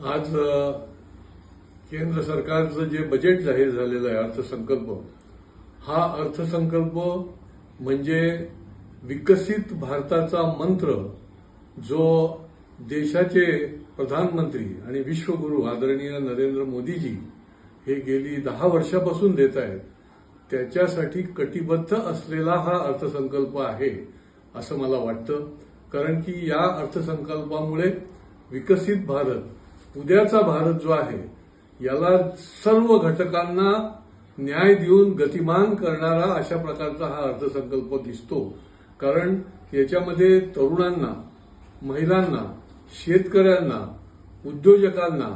आज केंद्र सरकारचं जे बजेट जाहीर झालेलं आहे, अर्थसंकल्प, हा अर्थसंकल्प म्हणजे विकसित भारताचा मंत्र जो देशाचे प्रधानमंत्री आणि विश्वगुरू आदरणीय नरेंद्र मोदीजी हे गेली 10 वर्षापासून देत आहेत, त्याच्यासाठी कटिबद्ध असलेला हा अर्थसंकल्प आहे असं मला वाटतं. कारण की या अर्थसंकल्पामुळे विकसित भारत, उद्याचा भारत जो आहे, याला सर्व घटकांना न्याय देऊन गतिमान करणारा अशा प्रकारचा हा अर्थसंकल्प दिसतो. कारण याच्यामध्ये तरुणांना, महिलांना, शेतकऱ्यांना, उद्योजकांना,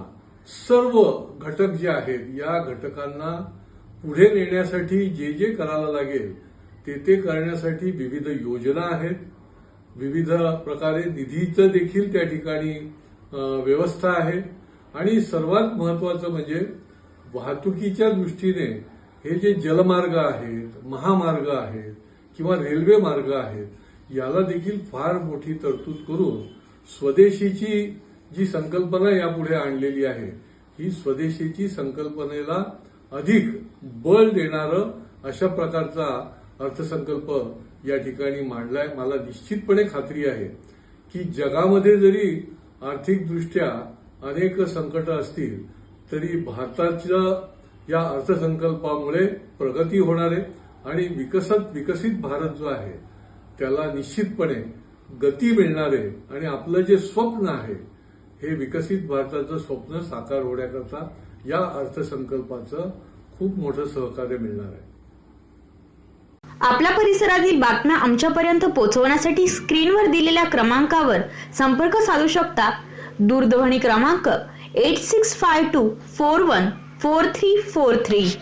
सर्व घटक जे आहेत, या घटकांना पुढे नेण्यासाठी जे जे करायला लागेल ते करण्यासाठी विविध योजना आहेत. विविध प्रकारे निधीचं देखील त्या ठिकाणी व्यवस्था आहे. आणि सर्वात महत्वाचं म्हणजे वाहतुकीच्या दृष्टीने हे जे जलमार्ग आहेत, महामार्ग आहेत किंवा रेल्वे मार्ग आहेत, याला देखील फार मोठी तरतूद करून स्वदेशीची जी संकल्पना यापुढे आणलेली आहे, ही स्वदेशीची संकल्पनेला अधिक बळ देणारं अशा प्रकारचा अर्थसंकल्प या ठिकाणी मांडलाय. मला निश्चितपणे खात्री आहे की जगामध्ये जरी आर्थिकदृष्ट्या अनेक संकट असतील तरी भारताच्या या अर्थसंकल्पामुळे प्रगती होणार आहे आणि विकसित भारत जो आहे त्याला निश्चितपणे गती मिळणार आहे. आणि आपलं जे स्वप्न आहे, हे विकसित भारताचं स्वप्न साकार होण्याकरता या अर्थसंकल्पाचं खूप मोठं सहकार्य मिळणार आहे. आपल्या परिसरातील बातम्या आमच्यापर्यंत पोहोचवण्यासाठी स्क्रीनवर दिलेल्या क्रमांकावर संपर्क साधू शकता. दूरध्वनी क्रमांक 8652414343.